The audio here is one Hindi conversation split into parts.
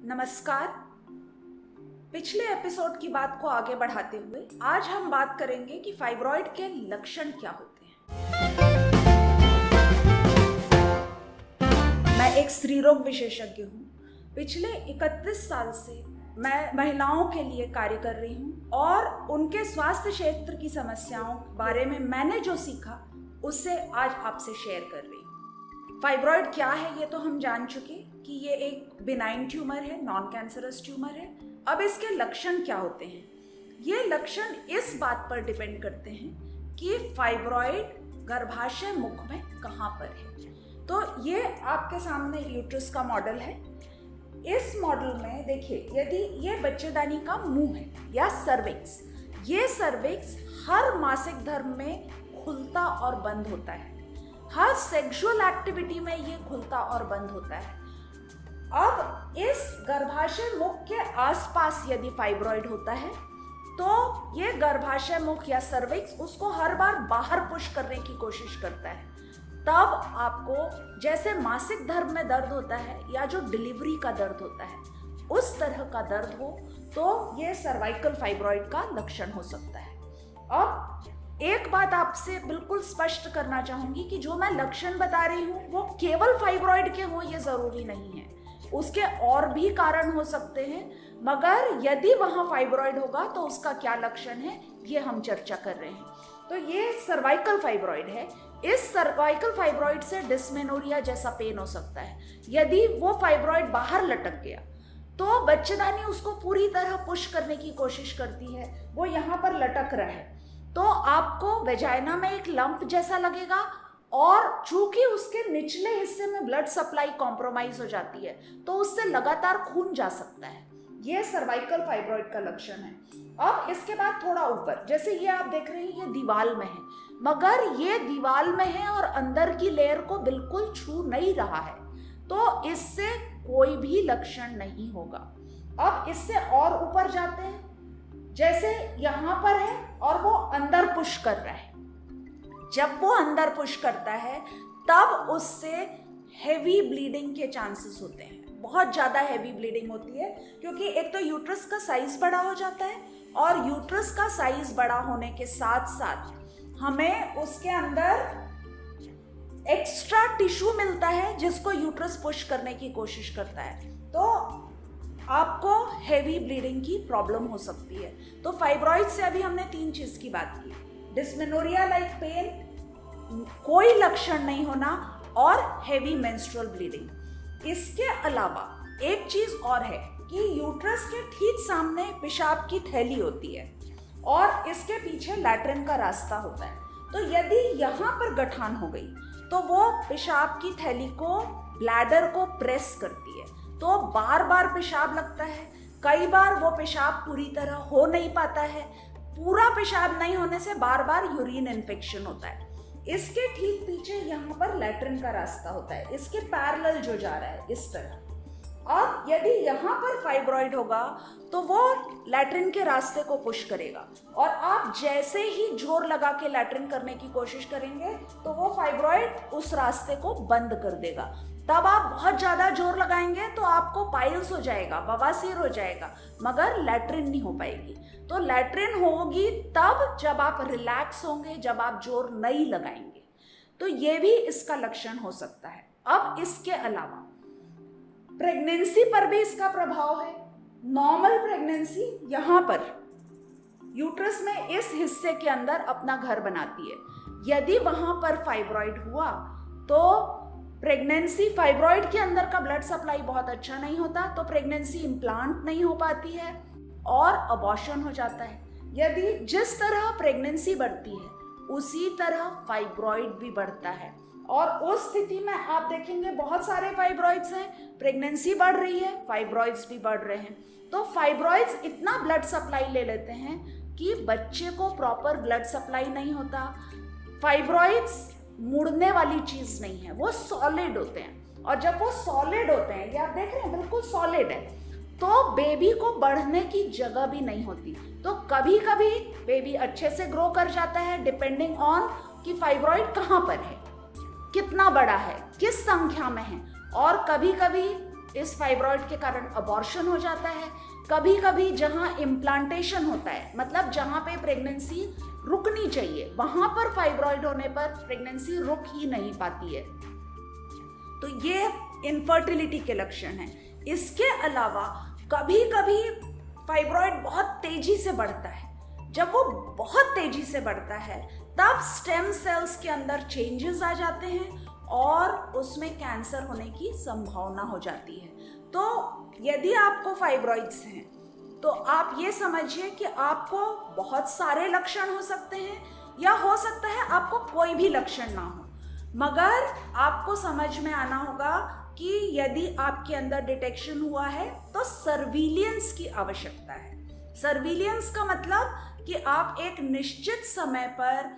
नमस्कार। पिछले एपिसोड की बात को आगे बढ़ाते हुए आज हम बात करेंगे कि फाइब्रॉइड के लक्षण क्या होते हैं। मैं एक स्त्री रोग विशेषज्ञ हूँ। पिछले 31 साल से मैं महिलाओं के लिए कार्य कर रही हूँ और उनके स्वास्थ्य क्षेत्र की समस्याओं के बारे में मैंने जो सीखा उससे आज आपसे शेयर कर रही हूँ। फाइब्रॉइड क्या है ये तो हम जान चुके कि ये एक बिनाइन ट्यूमर है, नॉन कैंसरस ट्यूमर है। अब इसके लक्षण क्या होते हैं? ये लक्षण इस बात पर डिपेंड करते हैं कि फाइब्रॉइड गर्भाशय मुख में कहाँ पर है। तो ये आपके सामने यूट्रस का मॉडल है। इस मॉडल में देखिए, यदि ये बच्चेदानी का मुंह है या सर्विक्स, ये सर्विक्स हर मासिक धर्म में खुलता और बंद होता है। हर सेक्सुअल एक्टिविटी में ये खुलता और बंद होता है। अब इस गर्भाशय मुख के आसपास यदि फाइब्रॉइड होता है तो ये गर्भाशय मुख या सर्विक्स उसको हर बार बाहर पुश करने की कोशिश करता है। तब आपको जैसे मासिक धर्म में दर्द होता है या जो डिलीवरी का दर्द होता है उस तरह का दर्द हो तो ये सर्वाइकल फाइब्रॉइड का लक्षण हो सकता है। अब एक बात आपसे बिल्कुल स्पष्ट करना चाहूंगी कि जो मैं लक्षण बता रही हूँ वो केवल फाइब्रॉइड के हों ये जरूरी नहीं है, उसके और भी कारण हो सकते हैं। मगर यदि वहां फाइब्रॉइड होगा तो उसका क्या लक्षण है ये हम चर्चा कर रहे हैं। तो ये सर्वाइकल फाइब्रॉइड है। इस सर्वाइकल फाइब्रॉइड से डिस्मेनोरिया जैसा पेन हो सकता है। यदि वो फाइब्रॉइड बाहर लटक गया तो बच्चेदानी उसको पूरी तरह पुश करने की कोशिश करती है, वो यहाँ पर लटक रहा है तो आपको वेजाइना में एक लंप जैसा लगेगा और चूंकि उसके निचले हिस्से में ब्लड सप्लाई कॉम्प्रोमाइज हो जाती है तो उससे लगातार खून जा सकता है। ये सर्वाइकल फाइब्रॉइड का लक्षण है। अब इसके बाद थोड़ा ऊपर, जैसे ये आप देख रहे हैं ये दीवाल में है, मगर ये दीवाल में है और अंदर की लेयर को बिल्कुल छू नहीं रहा है, तो इससे कोई भी लक्षण नहीं होगा। अब इससे और ऊपर जाते हैं, जैसे यहाँ पर है और वो अंदर पुश कर रहा है। जब वो अंदर पुश करता है तब उससे हेवी ब्लीडिंग के चांसेस होते हैं। बहुत ज़्यादा हेवी ब्लीडिंग होती है क्योंकि एक तो यूट्रस का साइज बड़ा हो जाता है और यूट्रस का साइज बड़ा होने के साथ साथ हमें उसके अंदर एक्स्ट्रा टिश्यू मिलता है जिसको यूट्रस पुश करने की कोशिश करता है, तो आपको हेवी ब्लीडिंग की प्रॉब्लम हो सकती है। तो फाइब्रॉइड से अभी हमने 3 चीज की बात की, डिस्मेनोरिया लाइक पेन, कोई लक्षण नहीं होना और हेवी मेंस्ट्रुअल ब्लीडिंग। इसके अलावा एक चीज और है कि यूट्रस के ठीक सामने पेशाब की थैली होती है और इसके पीछे लैट्रिन का रास्ता होता है। तो यदि यहाँ पर गठान हो गई तो वो पेशाब की थैली को, ब्लैडर को प्रेस करती है, तो बार बार पेशाब लगता है। कई बार वो पेशाब पूरी तरह हो नहीं पाता है। पूरा पेशाब नहीं होने से बार बार यूरिन इन्फेक्शन होता है। इसके ठीक पीछे यहाँ पर लैट्रिन का रास्ता होता है, इसके पैरेलल जो जा रहा है इस तरह। अब यदि यहाँ पर फाइब्रॉइड होगा तो वो लैट्रिन के रास्ते को पुश करेगा और आप जैसे ही जोर लगा के लैट्रिन करने की कोशिश करेंगे तो वो फाइब्रॉइड उस रास्ते को बंद कर देगा। तब आप बहुत ज़्यादा जोर लगाएंगे तो आपको पाइल्स हो जाएगा, बवासीर हो जाएगा, मगर लैट्रिन नहीं हो पाएगी। तो लैट्रिन होगी तब जब आप रिलैक्स होंगे, जब आप जोर नहीं लगाएंगे। तो ये भी इसका लक्षण हो सकता है। अब इसके अलावा प्रेगनेंसी पर भी इसका प्रभाव है। नॉर्मल प्रेगनेंसी यहाँ पर यूट्रस में इस हिस्से के अंदर अपना घर बनाती है। यदि वहाँ पर फाइब्रॉइड हुआ तो प्रेगनेंसी, फाइब्रॉइड के अंदर का ब्लड सप्लाई बहुत अच्छा नहीं होता तो प्रेगनेंसी इम्प्लांट नहीं हो पाती है और अबॉर्शन हो जाता है। यदि जिस तरह प्रेगनेंसी बढ़ती है उसी तरह फाइब्रॉइड भी बढ़ता है और उस स्थिति में आप देखेंगे बहुत सारे फाइब्रॉइड्स हैं, प्रेगनेंसी बढ़ रही है, फाइब्रॉइड्स भी बढ़ रहे हैं। तो फाइब्रॉइड्स इतना ब्लड सप्लाई ले लेते हैं कि बच्चे को प्रॉपर ब्लड सप्लाई नहीं होता। फाइब्रॉइड्स मुड़ने वाली चीज नहीं है, वो सॉलिड होते हैं और जब वो सॉलिड होते हैं, ये आप देख रहे हैं बिल्कुल सॉलिड है, तो बेबी को बढ़ने की जगह भी नहीं होती। तो कभी कभी बेबी अच्छे से ग्रो कर जाता है डिपेंडिंग ऑन कि फाइब्रॉइड कहाँ पर है, कितना बड़ा है, किस संख्या में है, और कभी कभी इस फाइब्रॉइड के कारण अबॉर्शन हो जाता है। कभी कभी जहाँ इम्प्लांटेशन होता है, मतलब जहाँ पे प्रेगनेंसी रुकनी चाहिए, वहाँ पर फाइब्रॉइड होने पर प्रेगनेंसी रुक ही नहीं पाती है। तो ये इनफर्टिलिटी के लक्षण हैं। इसके अलावा कभी कभी फाइब्रॉइड बहुत तेजी से बढ़ता है। जब वो बहुत तेजी से बढ़ता है तब स्टेम सेल्स के अंदर चेंजेस आ जाते हैं और उसमें कैंसर होने की संभावना हो जाती है। तो यदि आपको फाइब्रॉइड्स हैं तो आप ये समझिए कि आपको बहुत सारे लक्षण हो सकते हैं, या हो सकता है आपको कोई भी लक्षण ना हो, मगर आपको समझ में आना होगा कि यदि आपके अंदर डिटेक्शन हुआ है तो सर्विलियंस की आवश्यकता है। सर्विलियंस का मतलब कि आप एक निश्चित समय पर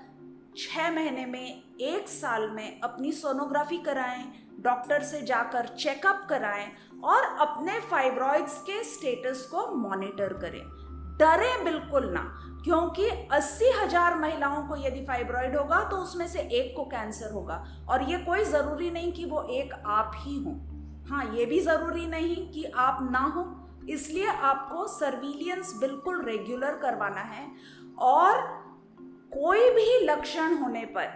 6 महीने में, 1 साल में अपनी सोनोग्राफी कराएं, डॉक्टर से जाकर चेकअप कराएं और अपने फाइब्रॉइड्स के स्टेटस को मॉनिटर करें। डरें बिल्कुल ना, क्योंकि 80,000 महिलाओं को यदि फाइब्रॉइड होगा तो उसमें से एक को कैंसर होगा, और ये कोई ज़रूरी नहीं कि वो एक आप ही हो। हाँ, ये भी ज़रूरी नहीं कि आप ना हो, इसलिए आपको सर्विलियंस बिल्कुल रेगुलर करवाना है। और कोई भी लक्षण होने पर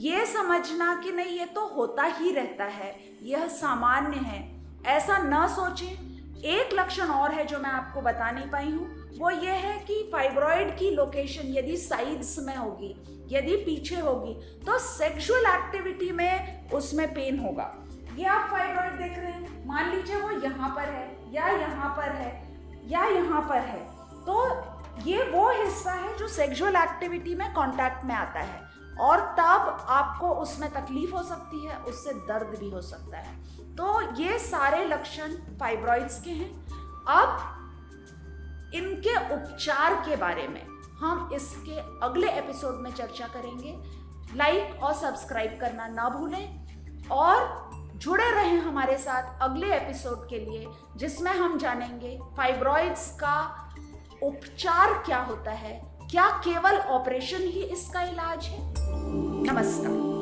यह समझना कि नहीं ये तो होता ही रहता है, यह सामान्य है, ऐसा न सोचें। एक लक्षण और है जो मैं आपको बता नहीं पाई हूँ, वो ये है कि फाइब्रॉइड की लोकेशन यदि साइड्स में होगी, यदि पीछे होगी, तो सेक्सुअल एक्टिविटी में उसमें पेन होगा। ये आप फाइब्रॉइड देख रहे हैं, मान लीजिए वो यहाँ पर है या यहाँ पर है या यहाँ पर है, तो ये वो हिस्सा है जो सेक्सुअल एक्टिविटी में कांटेक्ट में आता है, और तब आपको उसमें तकलीफ हो सकती है, उससे दर्द भी हो सकता है। तो ये सारे लक्षण फाइब्रॉइड्स के हैं। अब इनके उपचार के बारे में हम इसके अगले एपिसोड में चर्चा करेंगे। लाइक और सब्सक्राइब करना ना भूलें और जुड़े रहें हमारे साथ अगले एपिसोड के लिए, जिसमें हम जानेंगे फाइब्रॉइड्स का उपचार क्या होता है, क्या केवल ऑपरेशन ही इसका इलाज है। नमस्कार।